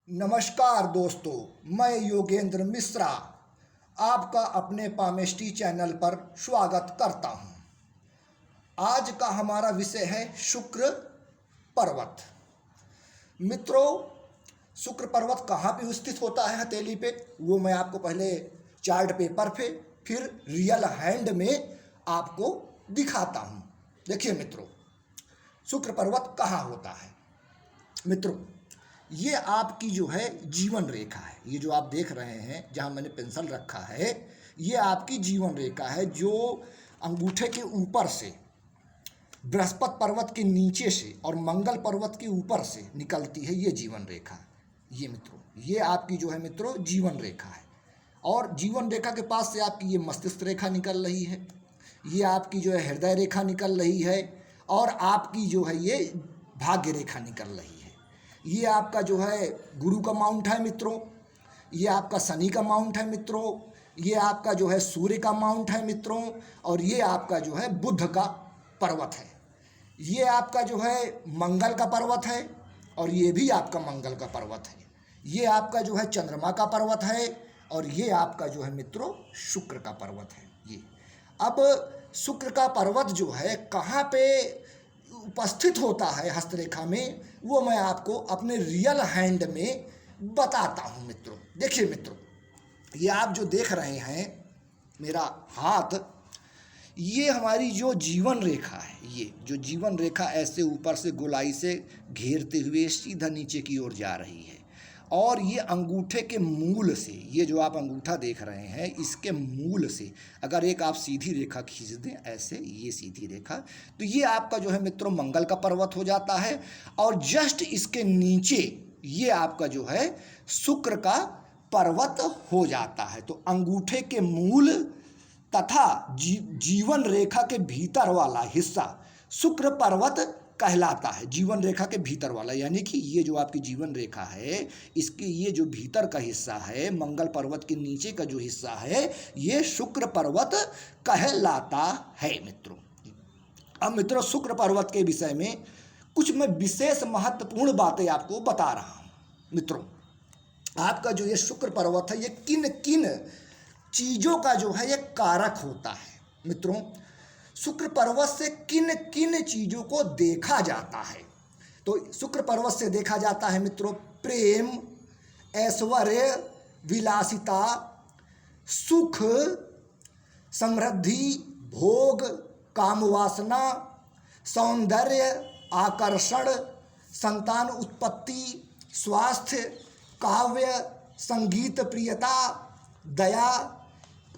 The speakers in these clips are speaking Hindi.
नमस्कार दोस्तों, मैं योगेंद्र मिश्रा आपका अपने पामेस्ट्री चैनल पर स्वागत करता हूं। आज का हमारा विषय है शुक्र पर्वत। मित्रों, शुक्र पर्वत कहाँ पे स्थित होता है हथेली पे, वो मैं आपको पहले चार्ट पेपर पे फिर रियल हैंड में आपको दिखाता हूं। देखिए मित्रों, शुक्र पर्वत कहाँ होता है। मित्रों, ये आपकी जो है जीवन रेखा है। ये जो आप देख रहे हैं जहाँ मैंने पेंसिल रखा है, ये आपकी जीवन रेखा है जो अंगूठे के ऊपर से, बृहस्पति पर्वत के नीचे से और मंगल पर्वत के ऊपर से निकलती है। ये जीवन रेखा, ये मित्रों, ये आपकी जो है मित्रों जीवन रेखा है। और जीवन रेखा के पास से आपकी ये मस्तिष्क रेखा निकल रही है, ये आपकी जो है हृदय रेखा निकल रही है, और आपकी जो है ये भाग्य रेखा निकल रही है। ये आपका जो है गुरु का माउंट है मित्रों, ये आपका शनि का माउंट है मित्रों, ये आपका जो है सूर्य का माउंट है मित्रों, और ये आपका जो है बुध का पर्वत है। ये आपका जो है मंगल का पर्वत है, और ये भी आपका मंगल का पर्वत है। ये आपका जो है चंद्रमा का पर्वत है, और ये आपका जो है मित्रों शुक्र का पर्वत है। ये अब शुक्र का पर्वत जो है कहाँ पे उपस्थित होता है हस्तरेखा में, वो मैं आपको अपने रियल हैंड में बताता हूँ मित्रों। देखिए मित्रों, ये आप जो देख रहे हैं मेरा हाथ, ये हमारी जो जीवन रेखा है, ये जो जीवन रेखा ऐसे ऊपर से गोलाई से घेरते हुए सीधा नीचे की ओर जा रही है। और ये अंगूठे के मूल से, ये जो आप अंगूठा देख रहे हैं, इसके मूल से अगर एक आप सीधी रेखा खींच दें ऐसे, ये सीधी रेखा, तो ये आपका जो है मित्रों मंगल का पर्वत हो जाता है। और जस्ट इसके नीचे ये आपका जो है शुक्र का पर्वत हो जाता है। तो अंगूठे के मूल तथा जीवन रेखा के भीतर वाला हिस्सा शुक्र पर्वत कहलाता है। जीवन रेखा के भीतर वाला, यानी कि ये जो आपकी जीवन रेखा है, इसके ये जो भीतर का हिस्सा है, मंगल पर्वत के नीचे का जो हिस्सा है, ये शुक्र पर्वत कहलाता है मित्रों। अब मित्रों, शुक्र पर्वत के विषय में कुछ मैं विशेष महत्वपूर्ण बातें आपको बता रहा हूँ। मित्रों, आपका जो ये शुक्र पर्वत है, ये किन किन चीज़ों का जो है ये कारक होता है। मित्रों, शुक्र पर्वत से किन किन चीज़ों को देखा जाता है, तो शुक्र पर्वत से देखा जाता है मित्रों प्रेम, ऐश्वर्य, विलासिता, सुख, समृद्धि, भोग, कामवासना, सौंदर्य, आकर्षण, संतान उत्पत्ति, स्वास्थ्य, काव्य, संगीत प्रियता, दया,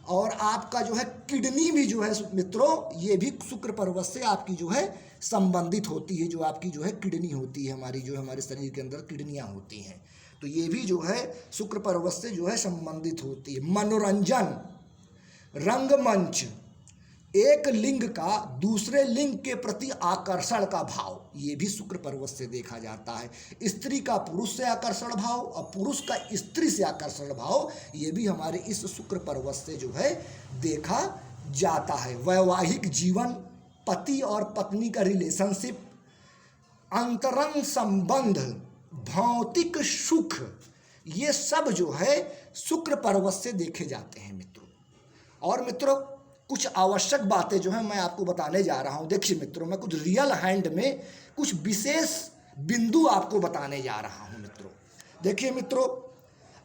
और आपका जो है किडनी भी जो है मित्रों, ये भी शुक्र पर्वत से आपकी जो है संबंधित होती है। जो आपकी जो है किडनी होती है, हमारी जो हमारे शरीर के अंदर किडनियाँ होती हैं, तो ये भी जो है शुक्र पर्वत से जो है संबंधित होती है। मनोरंजन, रंगमंच, एक लिंग का दूसरे लिंग के प्रति आकर्षण का भाव, ये भी शुक्र पर्वत से देखा जाता है। स्त्री का पुरुष से आकर्षण भाव और पुरुष का स्त्री से आकर्षण भाव, ये भी हमारे इस शुक्र पर्वत से जो है देखा जाता है। वैवाहिक जीवन, पति और पत्नी का रिलेशनशिप, अंतरंग संबंध, भौतिक सुख, ये सब जो है शुक्र पर्वत से देखे जाते हैं मित्रों। और मित्रों, कुछ आवश्यक बातें जो है मैं आपको बताने जा रहा हूं। देखिए मित्रों, मैं कुछ रियल हैंड में कुछ विशेष बिंदु आपको बताने जा रहा हूं मित्रों। देखिए मित्रों,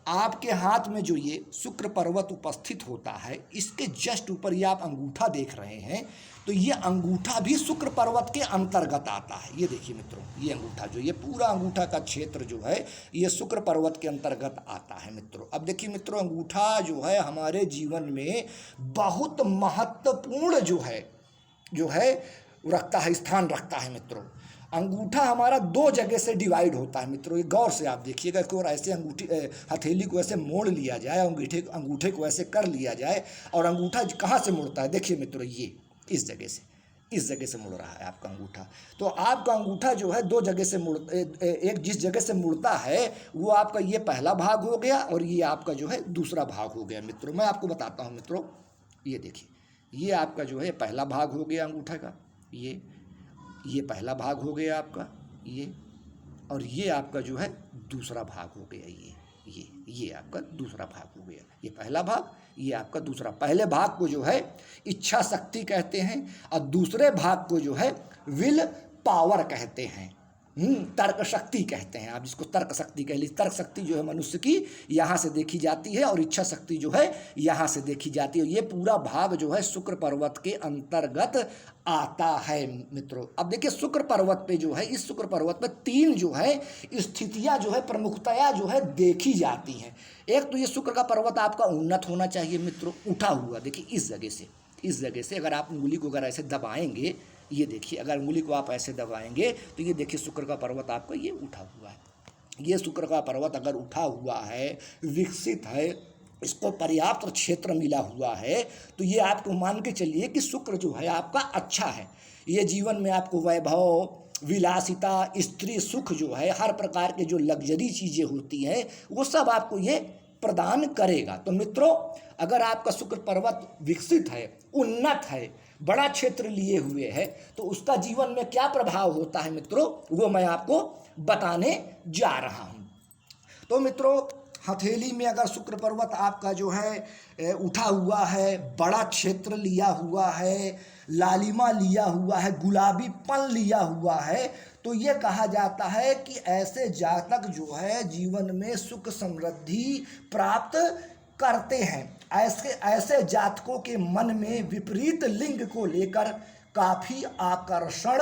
आपके हाथ में जो ये शुक्र पर्वत उपस्थित होता है, इसके जस्ट ऊपर ये आप अंगूठा देख रहे हैं, तो ये अंगूठा भी शुक्र पर्वत के अंतर्गत आता है। ये देखिए मित्रों, ये अंगूठा जो, ये पूरा अंगूठा का क्षेत्र जो है ये शुक्र पर्वत के अंतर्गत आता है मित्रों। अब देखिए मित्रों, अंगूठा जो है हमारे जीवन में बहुत महत्वपूर्ण जो है रखता है, स्थान रखता है मित्रों। अंगूठा हमारा दो जगह से डिवाइड होता है मित्रों, ये गौर से आप देखिएगा कि और ऐसे हथेली को ऐसे मोड़ लिया जाए, अंगूठे को ऐसे कर लिया जाए, और अंगूठा कहाँ से मुड़ता है, देखिए मित्रों, ये इस जगह से मुड़ रहा है आपका अंगूठा। तो आपका अंगूठा जो है दो जगह से एक जिस जगह से मुड़ता है वो आपका ये पहला भाग हो गया, और ये आपका जो है दूसरा भाग हो गया मित्रों। मैं आपको बताता हूँ मित्रों, ये देखिए, ये आपका जो है पहला भाग हो गया अंगूठा का, ये पहला भाग हो गया आपका, ये और ये आपका जो है दूसरा भाग हो गया। ये आपका दूसरा भाग हो गया। ये पहला भाग, ये आपका दूसरा। पहले भाग को जो है इच्छा शक्ति कहते हैं और दूसरे भाग को जो है विल पावर कहते हैं, तर्क शक्ति कहते हैं। आप जिसको तर्क शक्ति कह लीजिए। तर्क शक्ति जो है मनुष्य की यहाँ से देखी जाती है और इच्छा शक्ति जो है यहाँ से देखी जाती है। ये पूरा भाग जो है शुक्र पर्वत के अंतर्गत आता है मित्रों। अब देखिए शुक्र पर्वत पे जो है, इस शुक्र पर्वत पे 3 जो है स्थितियाँ जो है प्रमुखतया जो है देखी जाती हैं। एक तो ये शुक्र का पर्वत आपका उन्नत होना चाहिए मित्रों, उठा हुआ। देखिए इस जगह से अगर आप उंगली को अगर ऐसे दबाएंगे, ये देखिए अगर उंगली को आप ऐसे दबाएंगे तो ये देखिए शुक्र का पर्वत आपका ये उठा हुआ है। ये शुक्र का पर्वत अगर उठा हुआ है, विकसित है, इसको पर्याप्त क्षेत्र मिला हुआ है, तो ये आपको मान के चलिए कि शुक्र जो है आपका अच्छा है। ये जीवन में आपको वैभव, विलासिता, स्त्री सुख जो है, हर प्रकार के जो लग्जरी चीज़ें होती हैं वो सब आपको ये प्रदान करेगा। तो मित्रों अगर आपका शुक्र पर्वत विकसित है, उन्नत है, बड़ा क्षेत्र लिए हुए है, तो उसका जीवन में क्या प्रभाव होता है मित्रों, वो मैं आपको बताने जा रहा हूँ। तो मित्रों हथेली में अगर शुक्र पर्वत आपका जो है उठा हुआ है, बड़ा क्षेत्र लिया हुआ है, लालिमा लिया हुआ है, गुलाबीपन लिया हुआ है, तो ये कहा जाता है कि ऐसे जातक जो है जीवन में सुख समृद्धि प्राप्त करते हैं। ऐसे जातकों के मन में विपरीत लिंग को लेकर काफ़ी आकर्षण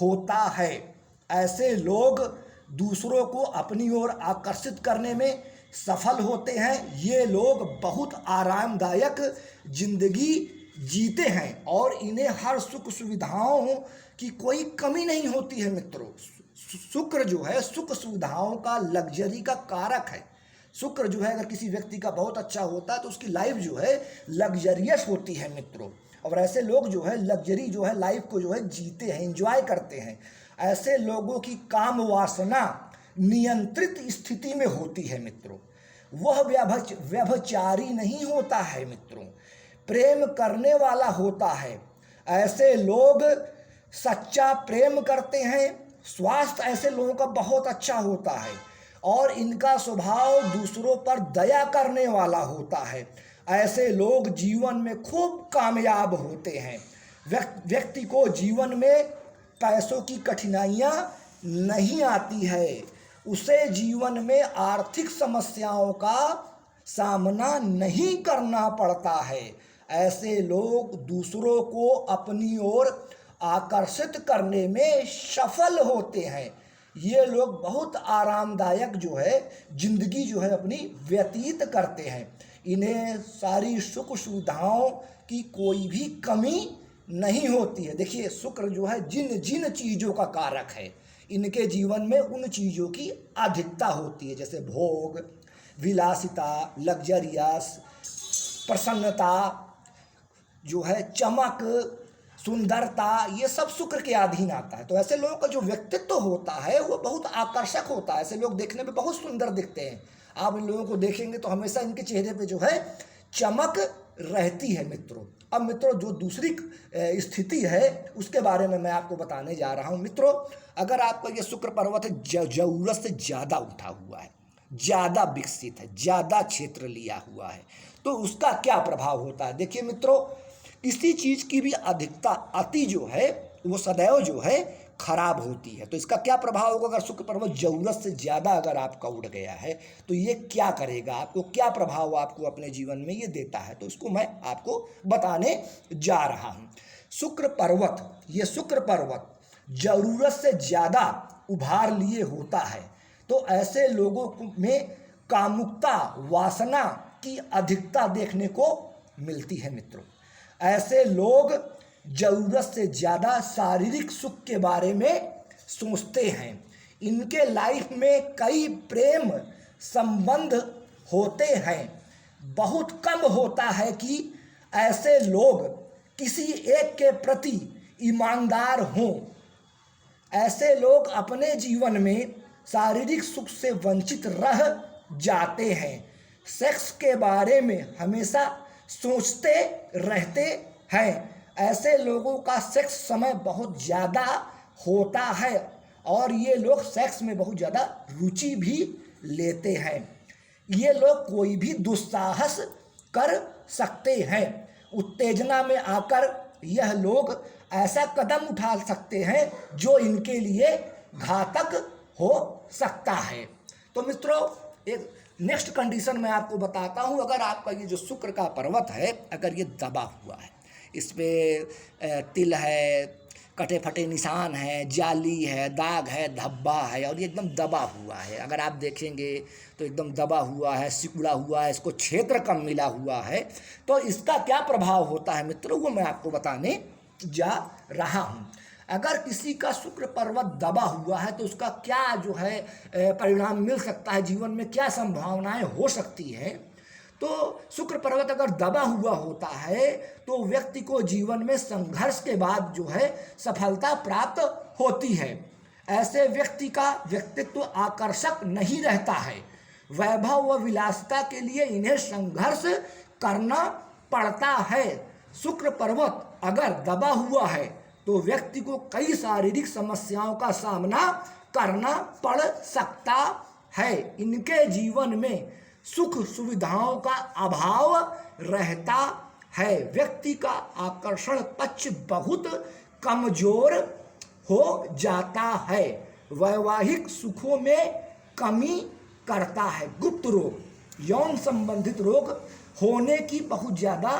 होता है। ऐसे लोग दूसरों को अपनी ओर आकर्षित करने में सफल होते हैं। ये लोग बहुत आरामदायक जिंदगी जीते हैं और इन्हें हर सुख सुविधाओं की कोई कमी नहीं होती है मित्रों। शुक्र जो है सुख सुविधाओं का, लग्जरी का कारक है। शुक्र जो है अगर किसी व्यक्ति का बहुत अच्छा होता है तो उसकी लाइफ जो है लग्जरियस होती है मित्रों। और ऐसे लोग जो है लग्जरी जो है लाइफ को जो है जीते हैं, एंजॉय करते हैं। ऐसे लोगों की काम वासना नियंत्रित स्थिति में होती है मित्रों। वह व्यभिचारी नहीं होता है मित्रों, प्रेम करने वाला होता है। ऐसे लोग सच्चा प्रेम करते हैं। स्वास्थ्य ऐसे लोगों का बहुत अच्छा होता है और इनका स्वभाव दूसरों पर दया करने वाला होता है। ऐसे लोग जीवन में खूब कामयाब होते हैं। व्यक्ति को जीवन में पैसों की कठिनाइयाँ नहीं आती है, उसे जीवन में आर्थिक समस्याओं का सामना नहीं करना पड़ता है। ऐसे लोग दूसरों को अपनी ओर आकर्षित करने में सफल होते हैं। ये लोग बहुत आरामदायक जो है जिंदगी जो है अपनी व्यतीत करते हैं। इन्हें सारी सुख सुविधाओं की कोई भी कमी नहीं होती है। देखिए शुक्र जो है जिन जिन चीज़ों का कारक है, इनके जीवन में उन चीज़ों की अधिकता होती है, जैसे भोग, विलासिता, लग्जरियस, प्रसन्नता जो है, चमक, सुंदरता, ये सब शुक्र के अधीन आता है। तो ऐसे लोगों का जो व्यक्तित्व होता है वो बहुत आकर्षक होता है। ऐसे लोग देखने में बहुत सुंदर दिखते हैं। आप इन लोगों को देखेंगे तो हमेशा इनके चेहरे पे जो है चमक रहती है मित्रों। अब मित्रों जो दूसरी स्थिति है उसके बारे में मैं आपको बताने जा रहा हूँ। मित्रों अगर आपका ये शुक्र पर्वत है जरूरत से ज़्यादा उठा हुआ है, ज़्यादा विकसित है, ज़्यादा क्षेत्र लिया हुआ है, तो उसका क्या प्रभाव होता है। देखिए मित्रों किसी चीज़ की भी अधिकता, अति जो है वो सदैव जो है खराब होती है। तो इसका क्या प्रभाव होगा अगर शुक्र पर्वत जरूरत से ज़्यादा अगर आपका उठ गया है तो ये क्या करेगा, आपको क्या प्रभाव आपको अपने जीवन में ये देता है, तो उसको मैं आपको बताने जा रहा हूँ। शुक्र पर्वत, ये शुक्र पर्वत ज़रूरत से ज़्यादा उभार लिए होता है, तो ऐसे लोगों में कामुकता, वासना की अधिकता देखने को मिलती है मित्रों। ऐसे लोग ज़रूरत से ज़्यादा शारीरिक सुख के बारे में सोचते हैं। इनके लाइफ में कई प्रेम संबंध होते हैं। बहुत कम होता है कि ऐसे लोग किसी एक के प्रति ईमानदार हों। ऐसे लोग अपने जीवन में शारीरिक सुख से वंचित रह जाते हैं। सेक्स के बारे में हमेशा सोचते रहते हैं। ऐसे लोगों का सेक्स समय बहुत ज़्यादा होता है और ये लोग सेक्स में बहुत ज़्यादा रुचि भी लेते हैं। ये लोग कोई भी दुस्साहस कर सकते हैं। उत्तेजना में आकर यह लोग ऐसा कदम उठा सकते हैं जो इनके लिए घातक हो सकता है। तो मित्रों, एक नेक्स्ट कंडीशन मैं आपको बताता हूँ। अगर आपका ये जो शुक्र का पर्वत है, अगर ये दबा हुआ है, इस पर तिल है, कटे फटे निशान है, जाली है, दाग है, धब्बा है और ये एकदम दबा हुआ है, अगर आप देखेंगे तो एकदम दबा हुआ है, सिकुड़ा हुआ है, इसको क्षेत्र कम मिला हुआ है, तो इसका क्या प्रभाव होता है मित्रों, वो मैं आपको बताने जा रहा हूँ। अगर किसी का शुक्र पर्वत दबा हुआ है तो उसका क्या जो है परिणाम मिल सकता है, जीवन में क्या संभावनाएं हो सकती है। तो शुक्र पर्वत अगर दबा हुआ होता है तो व्यक्ति को जीवन में संघर्ष के बाद जो है सफलता प्राप्त होती है। ऐसे व्यक्ति का व्यक्तित्व आकर्षक नहीं रहता है। वैभव व विलासिता के लिए इन्हें संघर्ष करना पड़ता है। शुक्र पर्वत अगर दबा हुआ है तो व्यक्ति को कई शारीरिक समस्याओं का सामना करना पड़ सकता है। इनके जीवन में सुख सुविधाओं का अभाव रहता है। व्यक्ति का आकर्षण पक्ष बहुत कमजोर हो जाता है। वैवाहिक सुखों में कमी करता है। गुप्त रोग, यौन संबंधित रोग होने की बहुत ज़्यादा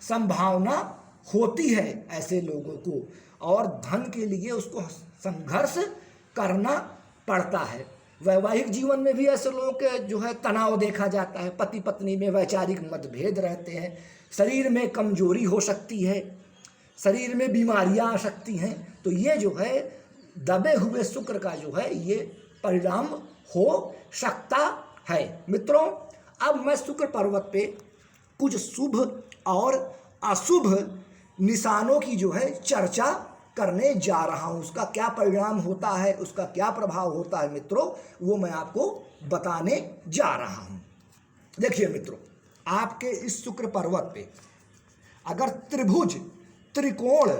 संभावना होती है ऐसे लोगों को, और धन के लिए उसको संघर्ष करना पड़ता है। वैवाहिक जीवन में भी ऐसे लोगों के जो है तनाव देखा जाता है। पति पत्नी में वैचारिक मतभेद रहते हैं। शरीर में कमजोरी हो सकती है, शरीर में बीमारियां आ सकती हैं। तो ये जो है दबे हुए शुक्र का जो है ये परिणाम हो सकता है। मित्रों, अब मैं शुक्र पर्वत पे कुछ शुभ और अशुभ निशानों की जो है चर्चा करने जा रहा हूँ। उसका क्या परिणाम होता है, उसका क्या प्रभाव होता है मित्रों, वो मैं आपको बताने जा रहा हूँ। देखिए मित्रों, आपके इस शुक्र पर्वत पे अगर त्रिभुज त्रिकोण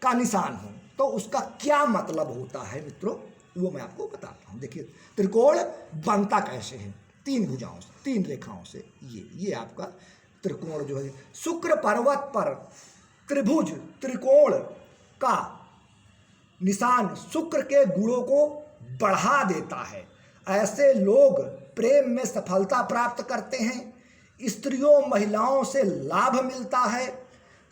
का निशान हो तो उसका क्या मतलब होता है मित्रों, वो मैं आपको बताता हूँ। देखिए, त्रिकोण बनता कैसे है, तीन भुजाओं से, तीन रेखाओं से। ये आपका त्रिकोण जो है, शुक्र पर्वत पर त्रिभुज त्रिकोण का निशान शुक्र के गुणों को बढ़ा देता है। ऐसे लोग प्रेम में सफलता प्राप्त करते हैं। स्त्रियों महिलाओं से लाभ मिलता है।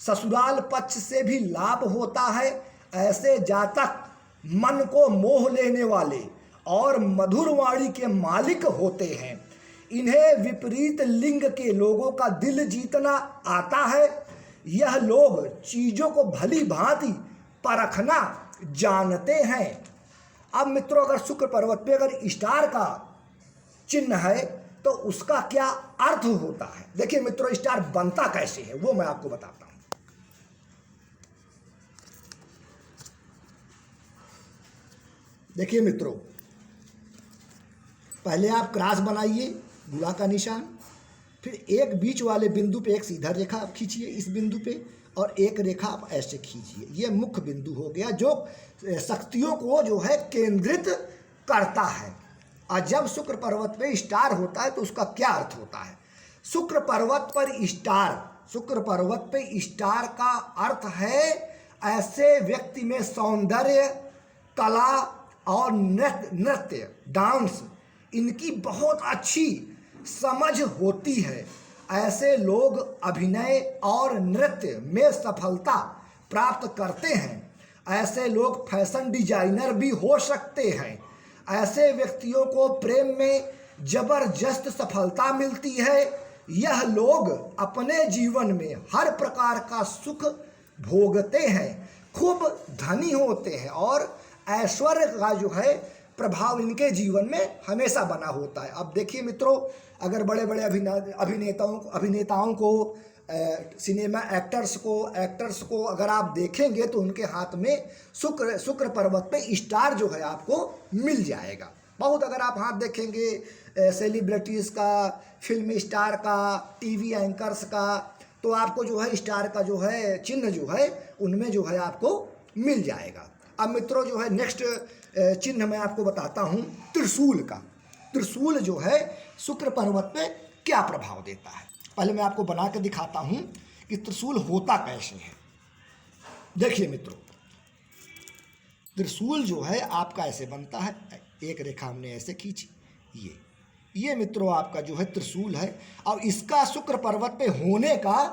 ससुराल पक्ष से भी लाभ होता है। ऐसे जातक मन को मोह लेने वाले और मधुर वाणी के मालिक होते हैं। इन्हें विपरीत लिंग के लोगों का दिल जीतना आता है। यह लोग चीज़ों को भली भांति परखना जानते हैं। अब मित्रों, अगर शुक्र पर्वत पे अगर स्टार का चिन्ह है तो उसका क्या अर्थ होता है। देखिए मित्रों, स्टार बनता कैसे है वो मैं आपको बताता हूं। देखिए मित्रों, पहले आप क्रॉस बनाइए, बुरा का निशान, फिर एक बीच वाले बिंदु पे एक सीधा रेखा आप खींचिए इस बिंदु पे, और एक रेखा आप ऐसे खींचिए। ये मुख्य बिंदु हो गया जो शक्तियों को जो है केंद्रित करता है। और जब शुक्र पर्वत पे स्टार होता है तो उसका क्या अर्थ होता है। शुक्र पर्वत पर स्टार, शुक्र पर्वत पे स्टार का अर्थ है ऐसे व्यक्ति में सौंदर्य, कला और नृत्य डांस इनकी बहुत अच्छी समझ होती है। ऐसे लोग अभिनय और नृत्य में सफलता प्राप्त करते हैं। ऐसे लोग फैशन डिजाइनर भी हो सकते हैं। ऐसे व्यक्तियों को प्रेम में जबरदस्त सफलता मिलती है। यह लोग अपने जीवन में हर प्रकार का सुख भोगते हैं, खूब धनी होते हैं और ऐश्वर्य का जो है प्रभाव इनके जीवन में हमेशा बना होता है। अब देखिए मित्रों, अगर बड़े बड़े अभिनेताओं को सिनेमा एक्टर्स को अगर आप देखेंगे तो उनके हाथ में शुक्र पर्वत पे स्टार जो है आपको मिल जाएगा। बहुत अगर आप हाथ देखेंगे सेलिब्रिटीज़ का, फिल्मी स्टार का, टीवी एंकर्स का, तो आपको जो है स्टार का जो है चिन्ह जो है उनमें जो है आपको मिल जाएगा। अब मित्रों जो है नेक्स्ट चिन्ह मैं आपको बताता हूँ त्रिशूल का। त्रिशूल जो है शुक्र पर्वत पे क्या प्रभाव देता है, पहले मैं आपको बना के दिखाता हूँ कि त्रिशूल होता कैसे है। देखिए मित्रों, त्रिशूल जो है आपका ऐसे बनता है, एक रेखा हमने ऐसे खींची, ये मित्रों आपका जो है त्रिशूल है। और इसका शुक्र पर्वत पे होने का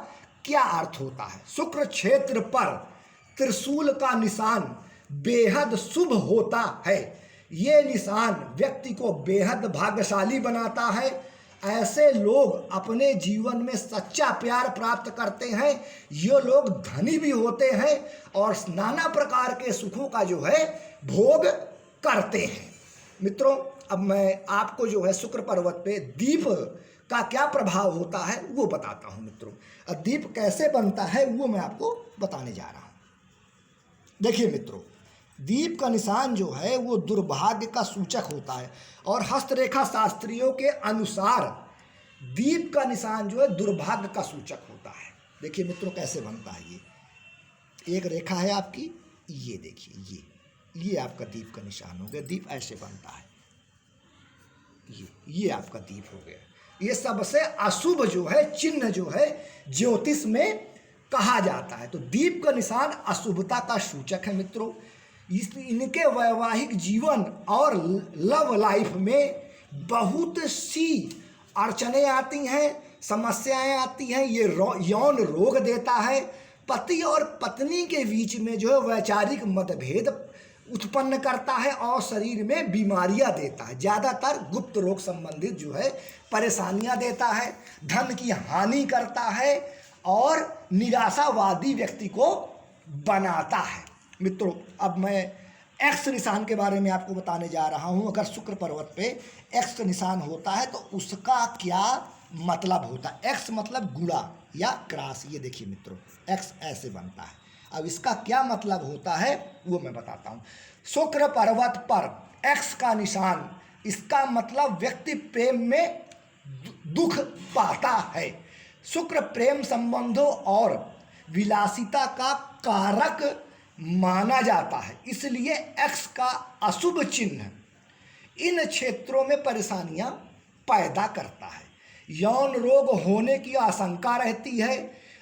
क्या अर्थ होता है? शुक्र क्षेत्र पर त्रिशूल का निशान बेहद शुभ होता है। ये निशान व्यक्ति को बेहद भाग्यशाली बनाता है। ऐसे लोग अपने जीवन में सच्चा प्यार प्राप्त करते हैं। ये लोग धनी भी होते हैं और नाना प्रकार के सुखों का जो है भोग करते हैं। मित्रों, अब मैं आपको जो है शुक्र पर्वत पे दीप का क्या प्रभाव होता है वो बताता हूँ मित्रों। अब दीप कैसे बनता है वो मैं आपको बताने जा रहा हूँ। देखिए मित्रों, दीप का निशान जो है वो दुर्भाग्य का सूचक होता है और हस्तरेखा शास्त्रियों के अनुसार दीप का निशान जो है दुर्भाग्य का सूचक होता है। देखिए मित्रों कैसे बनता है। ये एक रेखा है आपकी, ये देखिए, ये आपका दीप का निशान हो गया। दीप ऐसे बनता है, ये आपका दीप हो गया। ये सबसे अशुभ जो है चिन्ह जो है ज्योतिष में कहा जाता है। तो दीप का निशान अशुभता का सूचक है मित्रों। इनके वैवाहिक जीवन और लव लाइफ में बहुत सी अड़चने आती हैं, समस्याएं आती हैं। ये यौन रोग देता है। पति और पत्नी के बीच में जो है वैचारिक मतभेद उत्पन्न करता है और शरीर में बीमारियां देता है। ज़्यादातर गुप्त रोग संबंधित जो है परेशानियां देता है, धन की हानि करता है और निराशावादी व्यक्ति को बनाता है। मित्रों, अब मैं एक्स निशान के बारे में आपको बताने जा रहा हूं। अगर शुक्र पर्वत पे एक्स निशान होता है तो उसका क्या मतलब होता है? एक्स मतलब गुणा या क्रॉस। ये देखिए मित्रों, एक्स ऐसे बनता है। अब इसका क्या मतलब होता है वो मैं बताता हूँ। शुक्र पर्वत पर एक्स का निशान, इसका मतलब व्यक्ति प्रेम में दुख पाता है। शुक्र प्रेम संबंधों और विलासिता का कारक माना जाता है, इसलिए एक्स का अशुभ चिन्ह इन क्षेत्रों में परेशानियां पैदा करता है। यौन रोग होने की आशंका रहती है।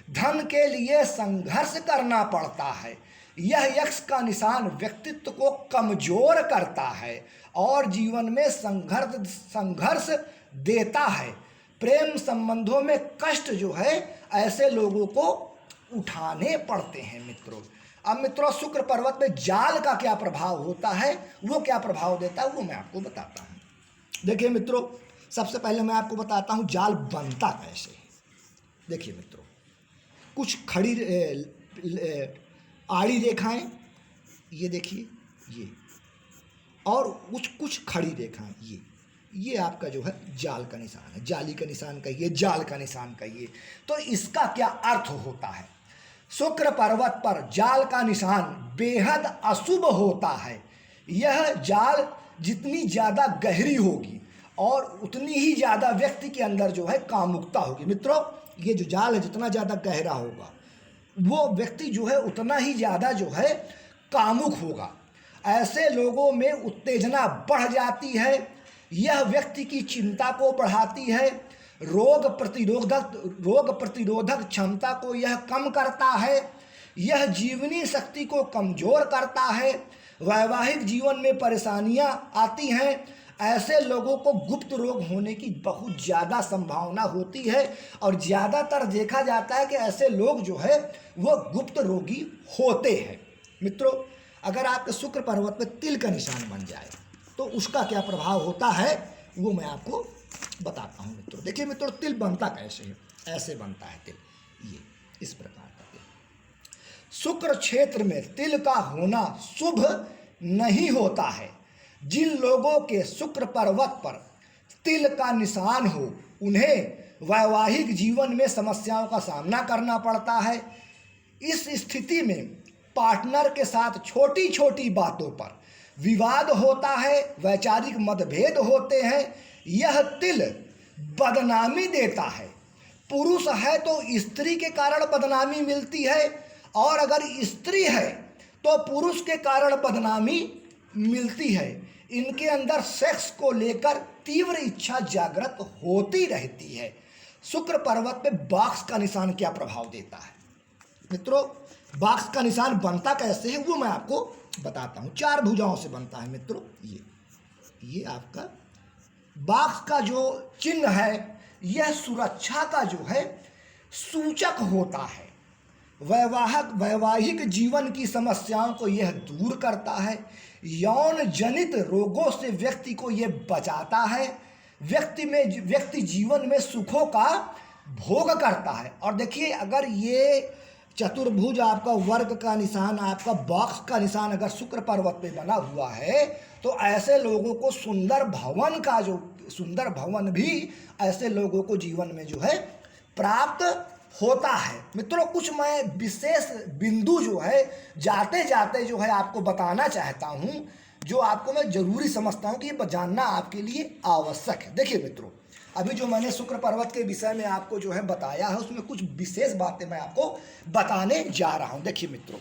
धन के लिए संघर्ष करना पड़ता है। यह एक्स का निशान व्यक्तित्व को कमजोर करता है और जीवन में संघर्ष देता है। प्रेम संबंधों में कष्ट जो है ऐसे लोगों को उठाने पड़ते हैं मित्रों। अब मित्रों, शुक्र पर्वत में जाल का क्या प्रभाव होता है, वो क्या प्रभाव देता है वो मैं आपको बताता हूँ। देखिए मित्रों, सबसे पहले मैं आपको बताता हूँ जाल बनता कैसे है। देखिए मित्रों, कुछ खड़ी आड़ी रेखाएं, ये देखिए, ये और कुछ खड़ी रेखाएं, ये आपका जो है जाल का निशान है। जाली का निशान कहिए, जाल का निशान कहिए। तो इसका क्या अर्थ होता है? शुक्र पर्वत पर जाल का निशान बेहद अशुभ होता है। यह जाल जितनी ज़्यादा गहरी होगी और उतनी ही ज़्यादा व्यक्ति के अंदर जो है कामुकता होगी। मित्रों, ये जो जाल है जितना ज़्यादा गहरा होगा वो व्यक्ति जो है उतना ही ज़्यादा जो है कामुक होगा। ऐसे लोगों में उत्तेजना बढ़ जाती है। यह व्यक्ति की चिंता को बढ़ाती है। रोग प्रतिरोधक क्षमता को यह कम करता है। यह जीवनी शक्ति को कमजोर करता है। वैवाहिक जीवन में परेशानियां आती हैं। ऐसे लोगों को गुप्त रोग होने की बहुत ज़्यादा संभावना होती है और ज़्यादातर देखा जाता है कि ऐसे लोग जो है वो गुप्त रोगी होते हैं। मित्रों, अगर आपके शुक्र पर्वत पर तिल का निशान बन जाए तो उसका क्या प्रभाव होता है वो मैं आपको बताता हूँ मित्रों। देखिए मित्रों, तिल बनता कैसे है? ऐसे बनता है तिल, ये इस प्रकार का तिल। शुक्र क्षेत्र में तिल का होना शुभ नहीं होता है। जिन लोगों के शुक्र पर्वत पर तिल का निशान हो उन्हें वैवाहिक जीवन में समस्याओं का सामना करना पड़ता है। इस स्थिति में पार्टनर के साथ छोटी छोटी बातों पर विवाद होता है, वैचारिक मतभेद होते हैं। यह तिल बदनामी देता है। पुरुष है तो स्त्री के कारण बदनामी मिलती है और अगर स्त्री है तो पुरुष के कारण बदनामी मिलती है। इनके अंदर सेक्स को लेकर तीव्र इच्छा जागृत होती रहती है। शुक्र पर्वत पे बॉक्स का निशान क्या प्रभाव देता है मित्रों? बॉक्स का निशान बनता कैसे है वो मैं आपको बताता हूँ। 4 भुजाओं से बनता है मित्रों। ये आपका बॉक्स का जो चिन्ह है यह सुरक्षा का जो है सूचक होता है। वैवाहिक जीवन की समस्याओं को यह दूर करता है। यौन जनित रोगों से व्यक्ति को यह बचाता है। व्यक्ति जीवन में सुखों का भोग करता है। और देखिए, अगर ये चतुर्भुज आपका वर्ग का निशान, आपका बॉक्स का निशान अगर शुक्र पर्वत पे बना हुआ है तो ऐसे लोगों को सुंदर भवन भी ऐसे लोगों को जीवन में जो है प्राप्त होता है। मित्रों, कुछ मैं विशेष बिंदु जो है जाते जाते जो है आपको बताना चाहता हूं, जो आपको मैं जरूरी समझता हूं कि ये जानना आपके लिए आवश्यक है। देखिए मित्रों, अभी जो मैंने शुक्र पर्वत के विषय में आपको जो है बताया है उसमें कुछ विशेष बातें मैं आपको बताने जा रहा हूं। देखिए मित्रों,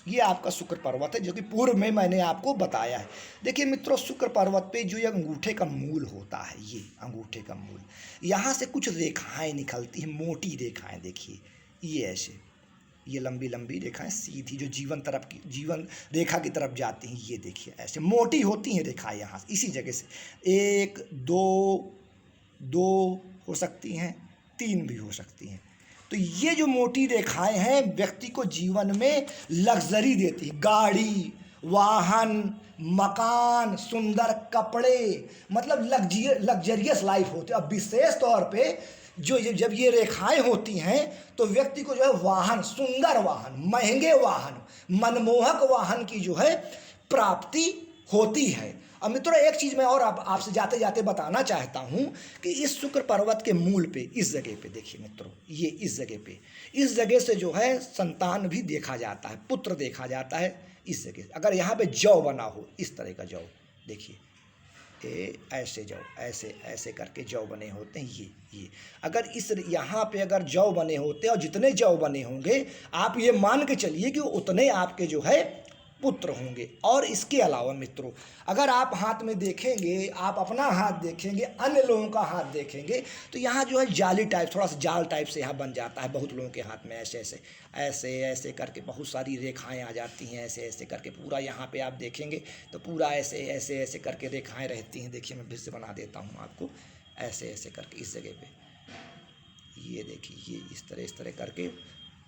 ये आपका शुक्र पर्वत है जो कि पूर्व में मैंने आपको बताया है। देखिए मित्रों, शुक्र पर्वत पे जो ये अंगूठे का मूल होता है, ये अंगूठे का मूल, यहाँ से कुछ रेखाएं निकलती हैं, मोटी रेखाएं। देखिए ये ऐसे, ये लंबी लंबी रेखाएं सीधी जो जीवन रेखा की तरफ जाती हैं। ये देखिए ऐसे मोटी होती हैं रेखाएं यहाँ से, इसी जगह से 1 2 हो सकती हैं, 3 भी हो सकती हैं। तो ये जो मोटी रेखाएं हैं व्यक्ति को जीवन में लग्जरी देती है। गाड़ी, वाहन, मकान, सुंदर कपड़े, मतलब लग्जरियस लाइफ होती है। अब विशेष तौर पे जब ये रेखाएं होती हैं तो व्यक्ति को जो है वाहन, सुंदर वाहन, महंगे वाहन, मनमोहक वाहन की जो है प्राप्ति होती है। अब मित्रों, एक चीज़ मैं और आपसे जाते जाते बताना चाहता हूँ कि इस शुक्र पर्वत के मूल पे, इस जगह पे देखिए मित्रों, ये इस जगह से जो है संतान भी देखा जाता है, पुत्र देखा जाता है इस जगह। अगर यहाँ पे जौ बना हो, इस तरह का जौ, देखिए ऐसे जौ, ऐसे करके जौ बने होते हैं। ये अगर इस यहाँ पे अगर जौ बने होते और जितने जौ बने होंगे आप ये मान के चलिए कि उतने आपके जो है पुत्र होंगे। और इसके अलावा मित्रों, अगर आप हाथ में देखेंगे, आप अपना हाथ देखेंगे, अन्य लोगों का हाथ देखेंगे तो यहाँ जो है जाली टाइप, थोड़ा सा जाल टाइप से यहाँ बन जाता है। बहुत लोगों के हाथ में ऐसे करके बहुत सारी रेखाएं आ जाती हैं। ऐसे करके पूरा यहाँ पे आप देखेंगे तो पूरा ऐसे करके रेखाएं रहती हैं। देखिए मैं फिर से बना देता हूँ आपको, ऐसे करके इस जगह पे ये देखिए, ये इस तरह करके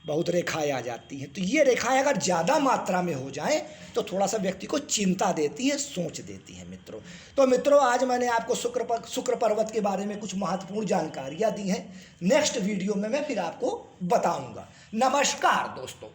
बहुत रेखाएं आ जाती हैं। तो ये रेखाएं अगर ज़्यादा मात्रा में हो जाएं तो थोड़ा सा व्यक्ति को चिंता देती है, सोच देती है मित्रों। तो मित्रों, आज मैंने आपको शुक्र पर्वत के बारे में कुछ महत्वपूर्ण जानकारियां दी हैं। नेक्स्ट वीडियो में मैं फिर आपको बताऊंगा। नमस्कार दोस्तों।